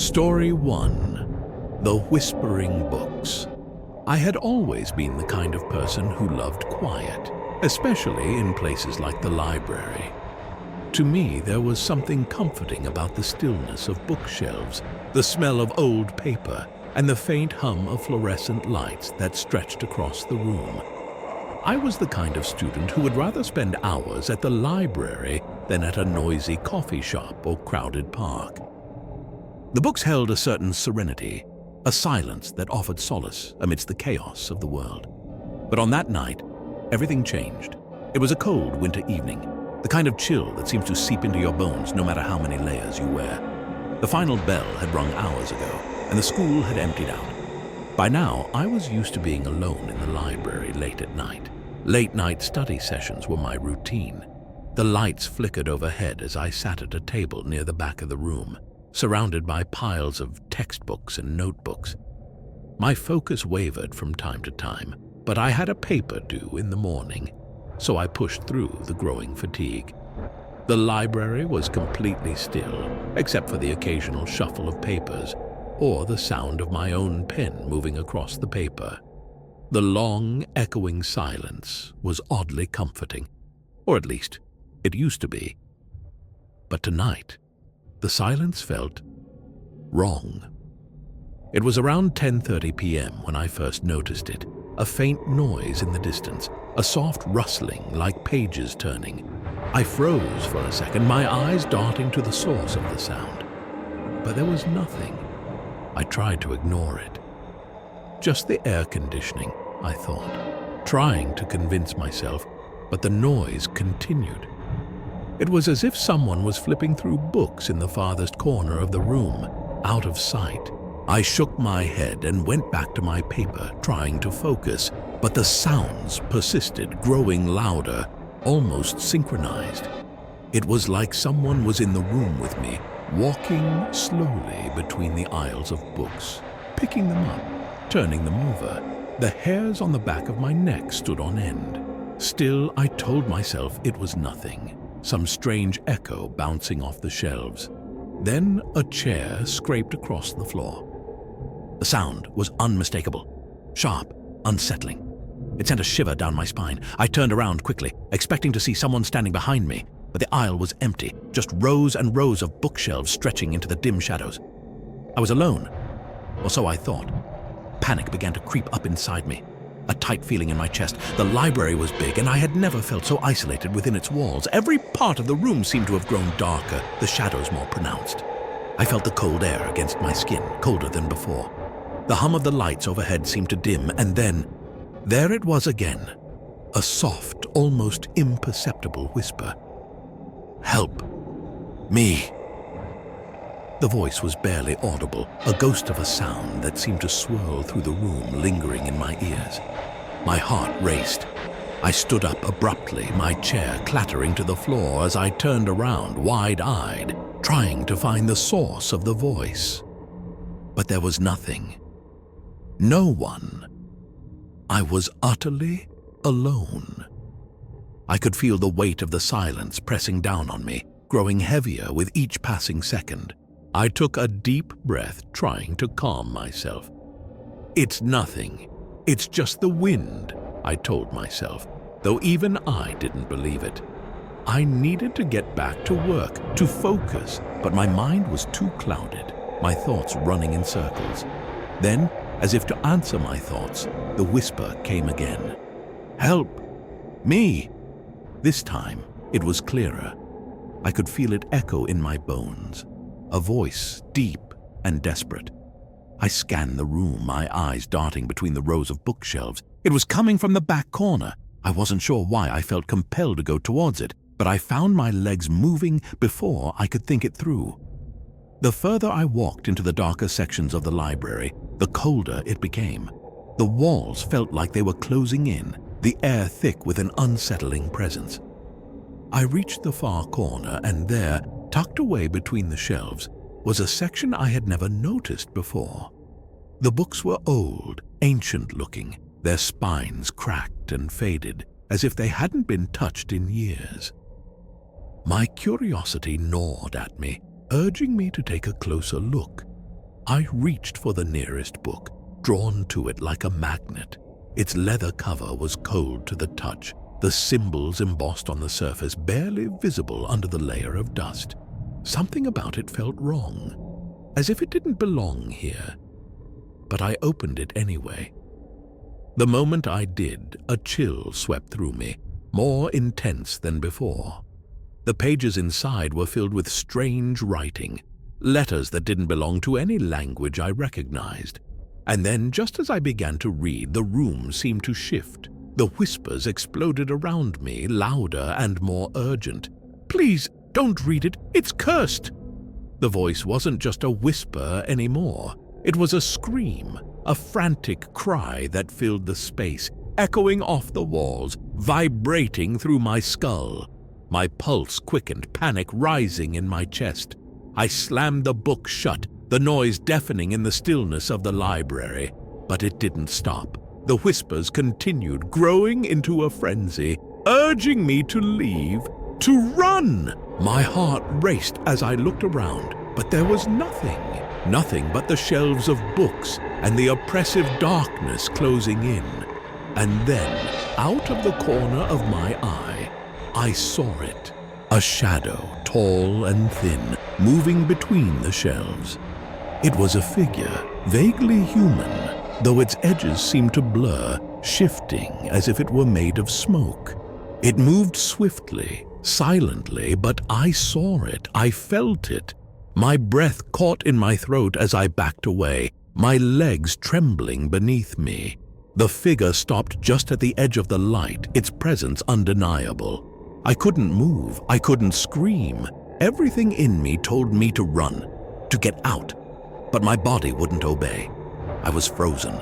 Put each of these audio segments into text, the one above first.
Story 1. The Whispering Books. I had always been the kind of person who loved quiet, especially in places like the library. To me, there was something comforting about the stillness of bookshelves, the smell of old paper, and the faint hum of fluorescent lights that stretched across the room. I was the kind of student who would rather spend hours at the library than at a noisy coffee shop or crowded park. The books held a certain serenity, a silence that offered solace amidst the chaos of the world. But on that night, everything changed. It was a cold winter evening, the kind of chill that seems to seep into your bones no matter how many layers you wear. The final bell had rung hours ago, and the school had emptied out. By now, I was used to being alone in the library late at night. Late-night study sessions were my routine. The lights flickered overhead as I sat at a table near the back of the room, surrounded by piles of textbooks and notebooks. My focus wavered from time to time, but I had a paper due in the morning, so I pushed through the growing fatigue. The library was completely still, except for the occasional shuffle of papers or the sound of my own pen moving across the paper. The long, echoing silence was oddly comforting, or at least it used to be. But tonight, the silence felt wrong. It was around 10:30 p.m. when I first noticed it, a faint noise in the distance, a soft rustling like pages turning. I froze for a second, my eyes darting to the source of the sound. But there was nothing. I tried to ignore it. Just the air conditioning, I thought, trying to convince myself, but the noise continued. It was as if someone was flipping through books in the farthest corner of the room, out of sight. I shook my head and went back to my paper, trying to focus, but the sounds persisted, growing louder, almost synchronized. It was like someone was in the room with me, walking slowly between the aisles of books, picking them up, turning them over. The hairs on the back of my neck stood on end. Still, I told myself it was nothing. Some strange echo bouncing off the shelves. Then a chair scraped across the floor. The sound was unmistakable, sharp, unsettling. It sent a shiver down my spine. I turned around quickly, expecting to see someone standing behind me, but the aisle was empty, just rows and rows of bookshelves stretching into the dim shadows. I was alone, or so I thought. Panic began to creep up inside me. A tight feeling in my chest. The library was big, and I had never felt so isolated within its walls. Every part of the room seemed to have grown darker, the shadows more pronounced. I felt the cold air against my skin, colder than before. The hum of the lights overhead seemed to dim, and then, there it was again, a soft, almost imperceptible whisper. "Help. Me." The voice was barely audible, a ghost of a sound that seemed to swirl through the room, lingering in my ears. My heart raced. I stood up abruptly, my chair clattering to the floor as I turned around, wide-eyed, trying to find the source of the voice. But there was nothing. No one. I was utterly alone. I could feel the weight of the silence pressing down on me, growing heavier with each passing second. I took a deep breath, trying to calm myself. "It's nothing. It's just the wind," I told myself, though even I didn't believe it. I needed to get back to work, to focus, but my mind was too clouded, my thoughts running in circles. Then, as if to answer my thoughts, the whisper came again. "Help. Me." This time, it was clearer. I could feel it echo in my bones. A voice, deep and desperate. I scanned the room, my eyes darting between the rows of bookshelves. It was coming from the back corner. I wasn't sure why I felt compelled to go towards it, but I found my legs moving before I could think it through. The further I walked into the darker sections of the library, the colder it became. The walls felt like they were closing in, the air thick with an unsettling presence. I reached the far corner, and there, tucked away between the shelves, was a section I had never noticed before. The books were old, ancient-looking, their spines cracked and faded, as if they hadn't been touched in years. My curiosity gnawed at me, urging me to take a closer look. I reached for the nearest book, drawn to it like a magnet. Its leather cover was cold to the touch, the symbols embossed on the surface barely visible under the layer of dust. Something about it felt wrong, as if it didn't belong here. But I opened it anyway. The moment I did, a chill swept through me, more intense than before. The pages inside were filled with strange writing, letters that didn't belong to any language I recognized. And then, just as I began to read, the room seemed to shift. The whispers exploded around me, louder and more urgent. "Please, don't read it. It's cursed." The voice wasn't just a whisper anymore. It was a scream, a frantic cry that filled the space, echoing off the walls, vibrating through my skull. My pulse quickened, panic rising in my chest. I slammed the book shut, the noise deafening in the stillness of the library. But it didn't stop. The whispers continued, growing into a frenzy, urging me to leave, to run. My heart raced as I looked around, but there was nothing. Nothing but the shelves of books and the oppressive darkness closing in. And then, out of the corner of my eye, I saw it. A shadow, tall and thin, moving between the shelves. It was a figure, vaguely human, though its edges seemed to blur, shifting as if it were made of smoke. It moved swiftly, silently, but I saw it, I felt it. My breath caught in my throat as I backed away, my legs trembling beneath me. The figure stopped just at the edge of the light, its presence undeniable. I couldn't move, I couldn't scream. Everything in me told me to run, to get out, but my body wouldn't obey. I was frozen.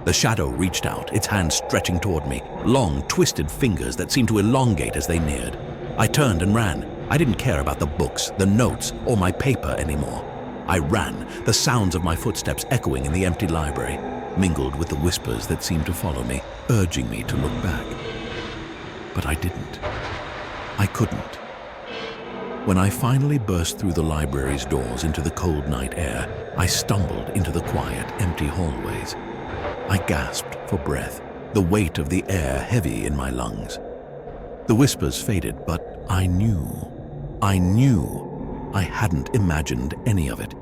The shadow reached out, its hands stretching toward me, long, twisted fingers that seemed to elongate as they neared. I turned and ran. I didn't care about the books, the notes, or my paper anymore. I ran, the sounds of my footsteps echoing in the empty library, mingled with the whispers that seemed to follow me, urging me to look back. But I didn't. I couldn't. When I finally burst through the library's doors into the cold night air, I stumbled into the quiet, empty hallways. I gasped for breath, the weight of the air heavy in my lungs. The whispers faded, but I knew I hadn't imagined any of it.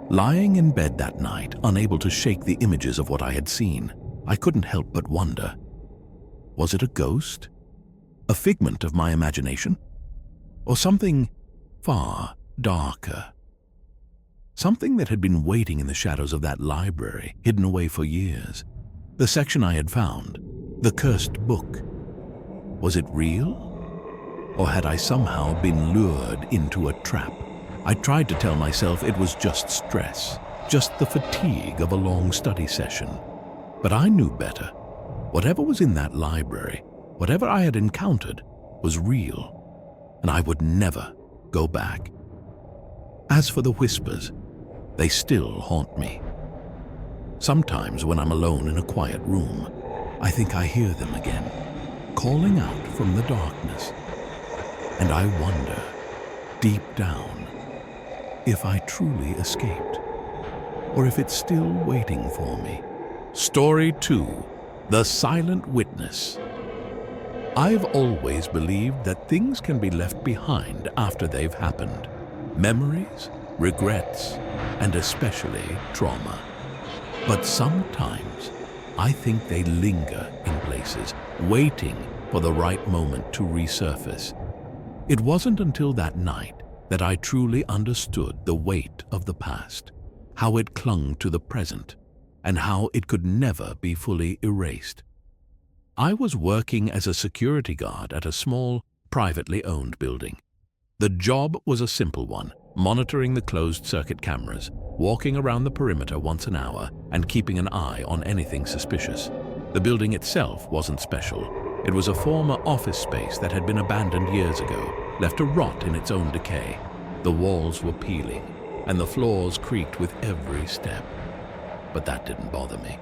Lying in bed that night, unable to shake the images of what I had seen, I couldn't help but wonder. Was it a ghost? A figment of my imagination? Or something far darker? Something that had been waiting in the shadows of that library, hidden away for years. The section I had found, the cursed book. Was it real? Or had I somehow been lured into a trap? I tried to tell myself it was just stress, just the fatigue of a long study session. But I knew better. Whatever was in that library, whatever I had encountered, was real, and I would never go back. As for the whispers, they still haunt me. Sometimes when I'm alone in a quiet room, I think I hear them again, calling out from the darkness. And I wonder, deep down, if I truly escaped, or if it's still waiting for me. Story 2: The Silent Witness. I've always believed that things can be left behind after they've happened. Memories, regrets, and especially trauma. But sometimes I think they linger in places, waiting for the right moment to resurface. It wasn't until that night that I truly understood the weight of the past, how it clung to the present, and how it could never be fully erased. I was working as a security guard at a small, privately owned building. The job was a simple one, monitoring the closed-circuit cameras, walking around the perimeter once an hour, and keeping an eye on anything suspicious. The building itself wasn't special. It was a former office space that had been abandoned years ago, left to rot in its own decay. The walls were peeling, and the floors creaked with every step. But that didn't bother me.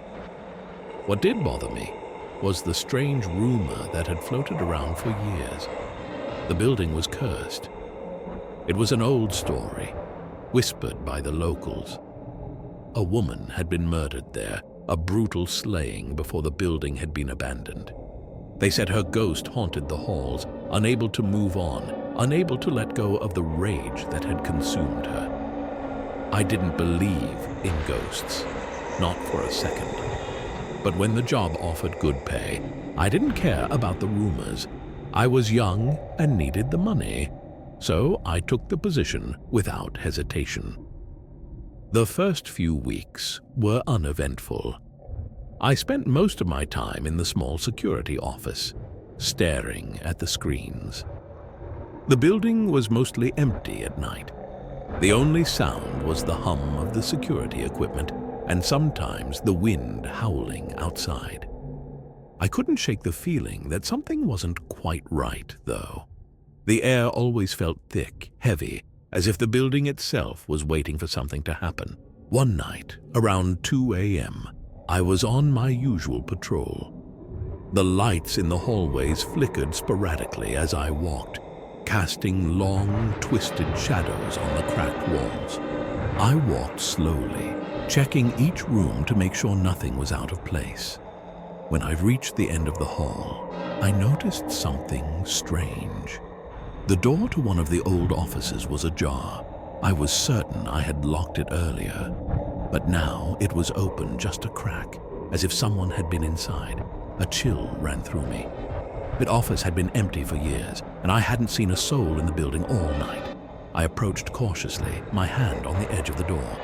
What did bother me was the strange rumor that had floated around for years. The building was cursed. It was an old story, whispered by the locals. A woman had been murdered there, a brutal slaying before the building had been abandoned. They said her ghost haunted the halls, unable to move on, unable to let go of the rage that had consumed her. I didn't believe in ghosts, not for a second. But when the job offered good pay, I didn't care about the rumors. I was young and needed the money, so I took the position without hesitation. The first few weeks were uneventful. I spent most of my time in the small security office, staring at the screens. The building was mostly empty at night. The only sound was the hum of the security equipment and sometimes the wind howling outside. I couldn't shake the feeling that something wasn't quite right, though. The air always felt thick, heavy, as if the building itself was waiting for something to happen. One night, around 2 a.m., I was on my usual patrol. The lights in the hallways flickered sporadically as I walked, casting long, twisted shadows on the cracked walls. I walked slowly, checking each room to make sure nothing was out of place. When I reached the end of the hall, I noticed something strange. The door to one of the old offices was ajar. I was certain I had locked it earlier, but now it was open just a crack, as if someone had been inside. A chill ran through me. The office had been empty for years, and I hadn't seen a soul in the building all night. I approached cautiously, my hand on the edge of the door.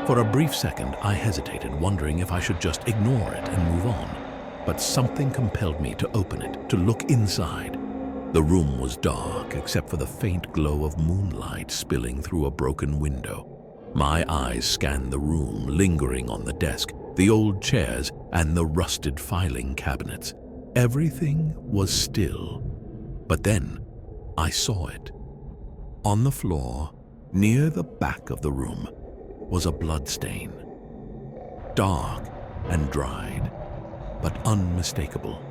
For a brief second, I hesitated, wondering if I should just ignore it and move on. But something compelled me to open it, to look inside. The room was dark, except for the faint glow of moonlight spilling through a broken window. My eyes scanned the room, lingering on the desk, the old chairs, and the rusted filing cabinets. Everything was still. But then, I saw it. On the floor, near the back of the room, was a bloodstain. Dark and dried, but unmistakable.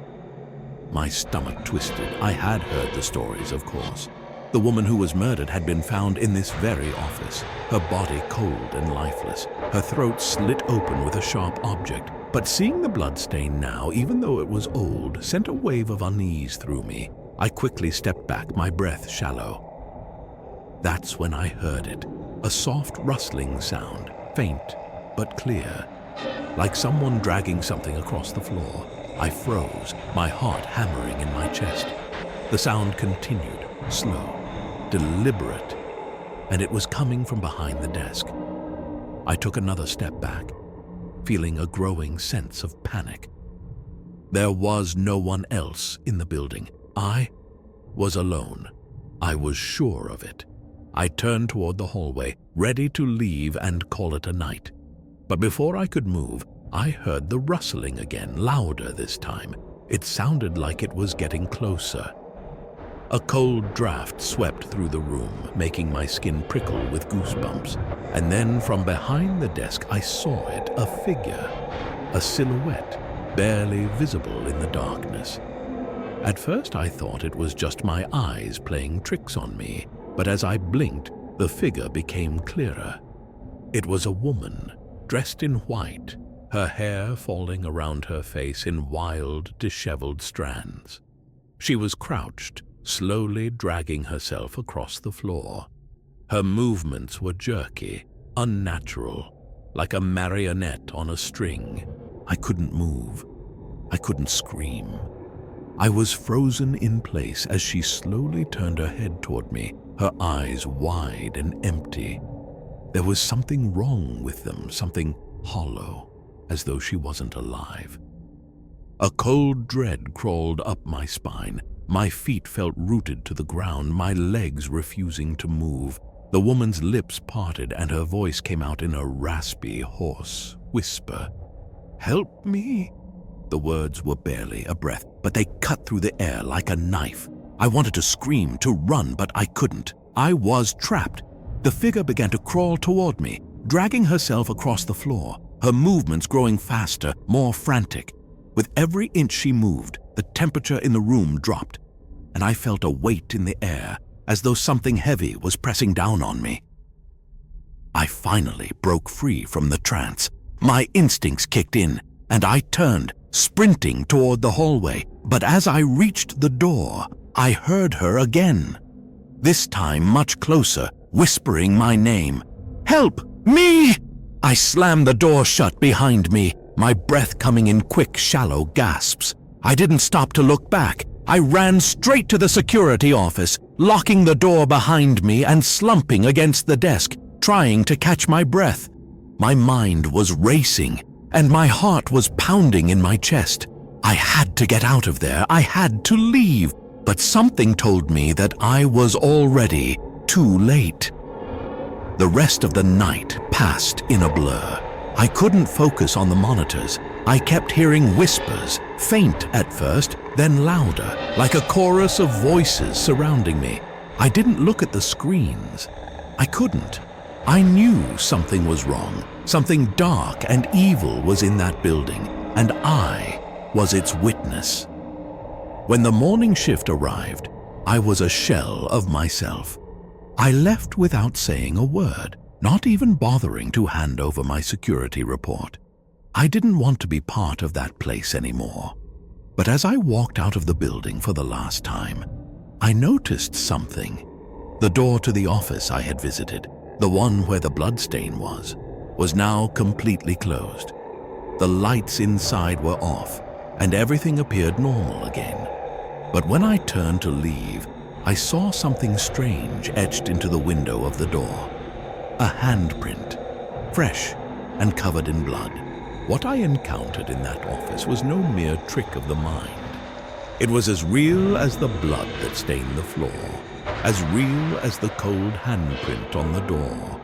My stomach twisted. I had heard the stories, of course. The woman who was murdered had been found in this very office, her body cold and lifeless, her throat slit open with a sharp object. But seeing the bloodstain now, even though it was old, sent a wave of unease through me. I quickly stepped back, my breath shallow. That's when I heard it, a soft rustling sound, faint but clear, like someone dragging something across the floor. I froze, my heart hammering in my chest. The sound continued, slow, deliberate, and it was coming from behind the desk. I took another step back, feeling a growing sense of panic. There was no one else in the building. I was alone. I was sure of it. I turned toward the hallway, ready to leave and call it a night. But before I could move, I heard the rustling again, louder this time. It sounded like it was getting closer. A cold draft swept through the room, making my skin prickle with goosebumps. And then from behind the desk, I saw it, a figure, a silhouette, barely visible in the darkness. At first I thought it was just my eyes playing tricks on me, but as I blinked, the figure became clearer. It was a woman, dressed in white, her hair falling around her face in wild, disheveled strands. She was crouched, slowly dragging herself across the floor. Her movements were jerky, unnatural, like a marionette on a string. I couldn't move. I couldn't scream. I was frozen in place as she slowly turned her head toward me, her eyes wide and empty. There was something wrong with them, something hollow, as though she wasn't alive. A cold dread crawled up my spine. My feet felt rooted to the ground, my legs refusing to move. The woman's lips parted and her voice came out in a raspy, hoarse whisper. "Help me!" The words were barely a breath, but they cut through the air like a knife. I wanted to scream, to run, but I couldn't. I was trapped. The figure began to crawl toward me, dragging herself across the floor, her movements growing faster, more frantic. With every inch she moved, the temperature in the room dropped, and I felt a weight in the air, as though something heavy was pressing down on me. I finally broke free from the trance. My instincts kicked in, and I turned, sprinting toward the hallway. But as I reached the door, I heard her again. This time much closer, whispering my name. "Help! Me!" I slammed the door shut behind me, my breath coming in quick, shallow gasps. I didn't stop to look back. I ran straight to the security office, locking the door behind me and slumping against the desk, trying to catch my breath. My mind was racing, and my heart was pounding in my chest. I had to get out of there. I had to leave. But something told me that I was already too late. The rest of the night passed in a blur. I couldn't focus on the monitors. I kept hearing whispers, faint at first, then louder, like a chorus of voices surrounding me. I didn't look at the screens. I couldn't. I knew something was wrong. Something dark and evil was in that building, and I was its witness. When the morning shift arrived, I was a shell of myself. I left without saying a word, not even bothering to hand over my security report. I didn't want to be part of that place anymore. But as I walked out of the building for the last time, I noticed something. The door to the office I had visited, the one where the bloodstain was now completely closed. The lights inside were off, and everything appeared normal again. But when I turned to leave, I saw something strange etched into the window of the door. A handprint, fresh and covered in blood. What I encountered in that office was no mere trick of the mind. It was as real as the blood that stained the floor, as real as the cold handprint on the door.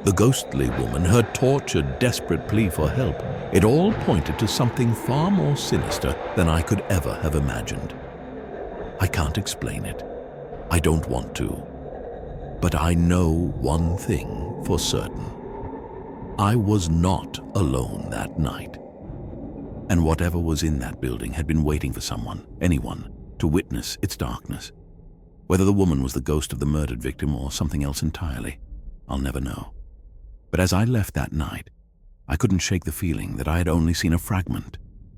The ghostly woman, her tortured, desperate plea for help, it all pointed to something far more sinister than I could ever have imagined. I can't explain it. I don't want to. But I know one thing for certain. I was not alone that night. And whatever was in that building had been waiting for someone, anyone, to witness its darkness. Whether the woman was the ghost of the murdered victim or something else entirely, I'll never know. But as I left that night, I couldn't shake the feeling that I had only seen a fragment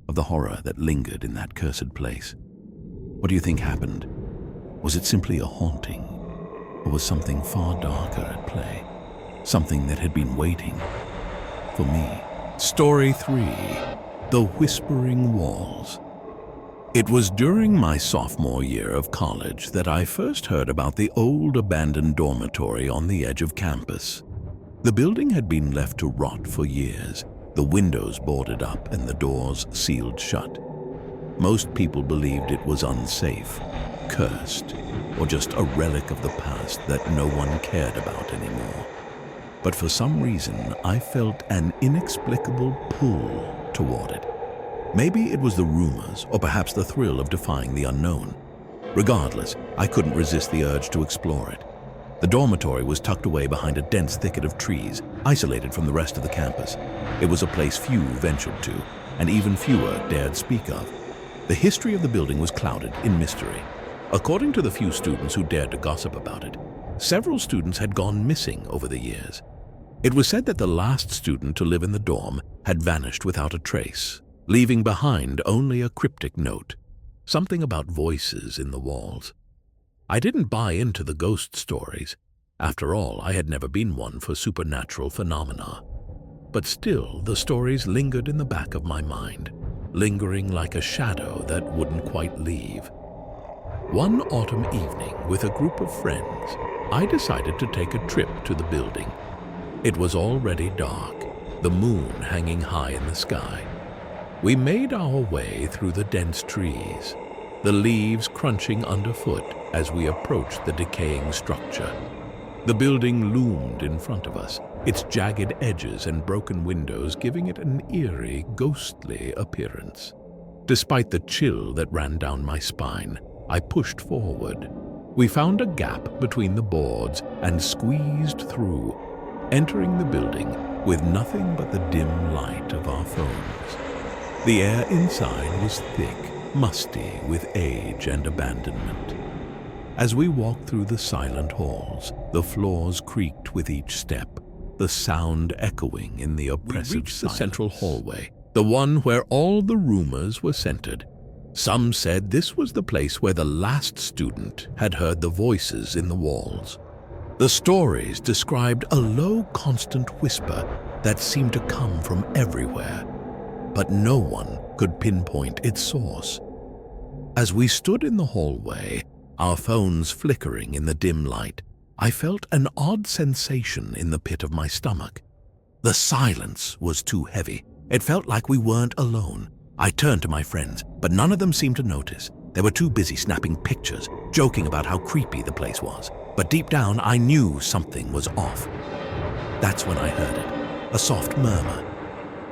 of the horror that lingered in that cursed place. What do you think happened? Was it simply a haunting? Or was something far darker at play? Something that had been waiting for me? Story 3. The Whispering Walls. It was during my sophomore year of college that I first heard about the old abandoned dormitory on the edge of campus. The building had been left to rot for years, the windows boarded up and the doors sealed shut. Most people believed it was unsafe, cursed, or just a relic of the past that no one cared about anymore. But for some reason, I felt an inexplicable pull toward it. Maybe it was the rumors, or perhaps the thrill of defying the unknown. Regardless, I couldn't resist the urge to explore it. The dormitory was tucked away behind a dense thicket of trees, isolated from the rest of the campus. It was a place few ventured to, and even fewer dared speak of. The history of the building was clouded in mystery. According to the few students who dared to gossip about it, several students had gone missing over the years. It was said that the last student to live in the dorm had vanished without a trace, leaving behind only a cryptic note, something about voices in the walls. I didn't buy into the ghost stories. After all, I had never been one for supernatural phenomena. But still, the stories lingered in the back of my mind, lingering like a shadow that wouldn't quite leave. One autumn evening, with a group of friends, I decided to take a trip to the building. It was already dark, the moon hanging high in the sky. We made our way through the dense trees, the leaves crunching underfoot as we approached the decaying structure. The building loomed in front of us, its jagged edges and broken windows giving it an eerie, ghostly appearance. Despite the chill that ran down my spine, I pushed forward. We found a gap between the boards and squeezed through, entering the building with nothing but the dim light of our phones. The air inside was thick, musty with age and abandonment. As we walked through the silent halls, the floors creaked with each step, the sound echoing in the oppressive silence. We reached the central hallway, the one where all the rumors were centered. Some said this was the place where the last student had heard the voices in the walls. The stories described a low, constant whisper that seemed to come from everywhere, but no one could pinpoint its source. As we stood in the hallway, our phones flickering in the dim light, I felt an odd sensation in the pit of my stomach. The silence was too heavy. It felt like we weren't alone. I turned to my friends, but none of them seemed to notice. They were too busy snapping pictures, joking about how creepy the place was. But deep down, I knew something was off. That's when I heard it, a soft murmur.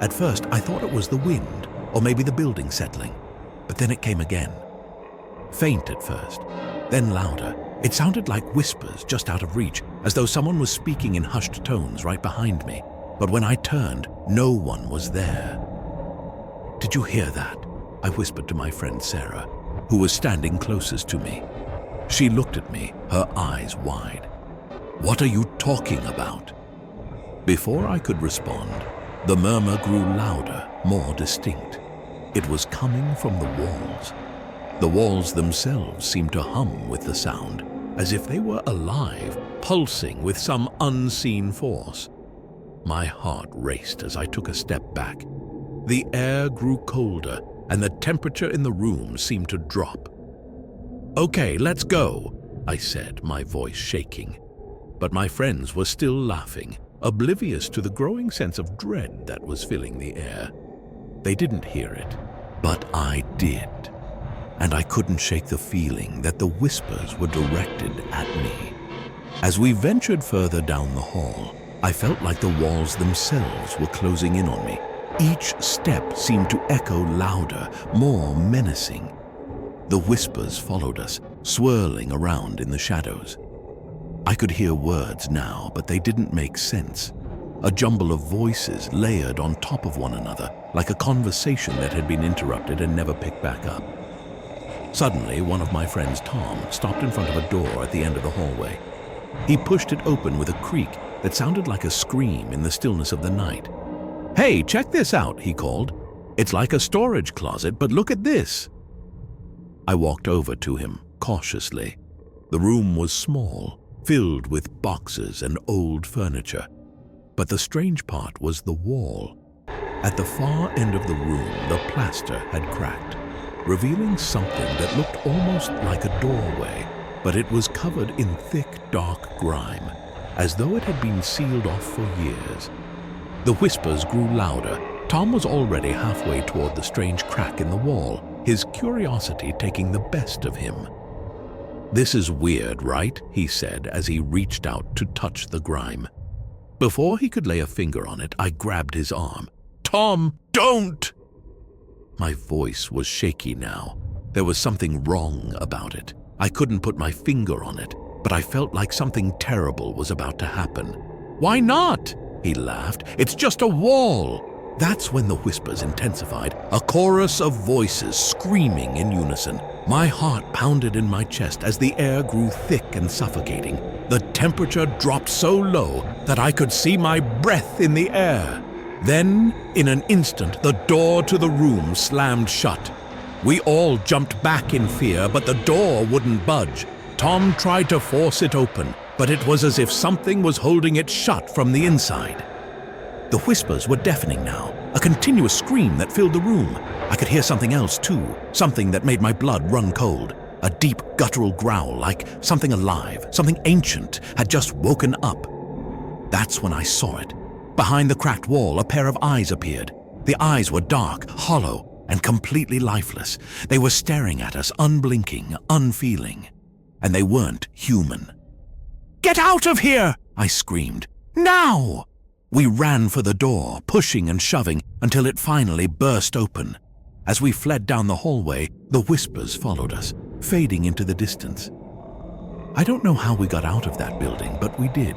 At first, I thought it was the wind, or maybe the building settling. But then it came again. Faint at first, then louder. It sounded like whispers just out of reach, as though someone was speaking in hushed tones right behind me. But when I turned, no one was there. "Did you hear that?" I whispered to my friend Sarah, who was standing closest to me. She looked at me, her eyes wide. "What are you talking about?" Before I could respond, the murmur grew louder, more distinct. It was coming from the walls. The walls themselves seemed to hum with the sound, as if they were alive, pulsing with some unseen force. My heart raced as I took a step back. The air grew colder, and the temperature in the room seemed to drop. "Okay, let's go," I said, my voice shaking. But my friends were still laughing, oblivious to the growing sense of dread that was filling the air. They didn't hear it, but I did. And I couldn't shake the feeling that the whispers were directed at me. As we ventured further down the hall, I felt like the walls themselves were closing in on me. Each step seemed to echo louder, more menacing. The whispers followed us, swirling around in the shadows. I could hear words now, but they didn't make sense. A jumble of voices layered on top of one another, like a conversation that had been interrupted and never picked back up. Suddenly, one of my friends, Tom, stopped in front of a door at the end of the hallway. He pushed it open with a creak that sounded like a scream in the stillness of the night. "Hey, check this out," he called. "It's like a storage closet, but look at this." I walked over to him, cautiously. The room was small, filled with boxes and old furniture. But the strange part was the wall. At the far end of the room, the plaster had cracked, revealing something that looked almost like a doorway, but it was covered in thick, dark grime, as though it had been sealed off for years. The whispers grew louder. Tom was already halfway toward the strange crack in the wall, his curiosity taking the best of him. "This is weird, right?" he said as he reached out to touch the grime. Before he could lay a finger on it, I grabbed his arm. "Tom, don't!" My voice was shaky now. There was something wrong about it. I couldn't put my finger on it, but I felt like something terrible was about to happen. "Why not?" he laughed. "It's just a wall." That's when the whispers intensified, a chorus of voices screaming in unison. My heart pounded in my chest as the air grew thick and suffocating. The temperature dropped so low that I could see my breath in the air. Then, in an instant, the door to the room slammed shut. We all jumped back in fear, but the door wouldn't budge. Tom tried to force it open, but it was as if something was holding it shut from the inside. The whispers were deafening now, a continuous scream that filled the room. I could hear something else too, something that made my blood run cold. A deep, guttural growl, like something alive, something ancient, had just woken up. That's when I saw it. Behind the cracked wall, a pair of eyes appeared. The eyes were dark, hollow, and completely lifeless. They were staring at us, unblinking, unfeeling. And they weren't human. "Get out of here!" I screamed. "Now!" We ran for the door, pushing and shoving, until it finally burst open. As we fled down the hallway, the whispers followed us, fading into the distance. I don't know how we got out of that building, but we did.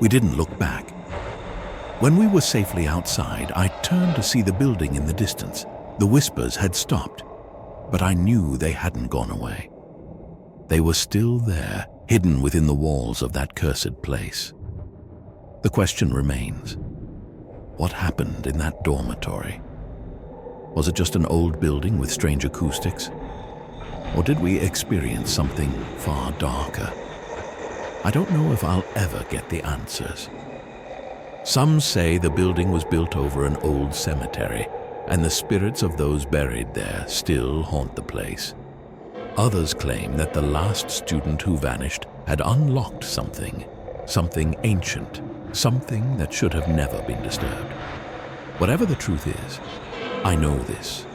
We didn't look back. When we were safely outside, I turned to see the building in the distance. The whispers had stopped, but I knew they hadn't gone away. They were still there, hidden within the walls of that cursed place. The question remains, what happened in that dormitory? Was it just an old building with strange acoustics? Or did we experience something far darker? I don't know if I'll ever get the answers. Some say the building was built over an old cemetery, and the spirits of those buried there still haunt the place. Others claim that the last student who vanished had unlocked something ancient, something that should have never been disturbed. Whatever the truth is, I know this.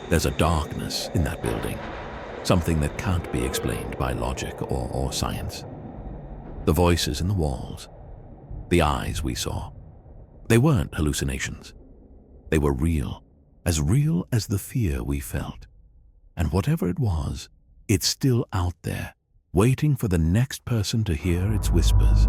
There's a darkness in that building, something that can't be explained by logic or science. The voices in the walls, the eyes we saw, they weren't hallucinations. They were real as the fear we felt. And whatever it was, it's still out there, waiting for the next person to hear its whispers.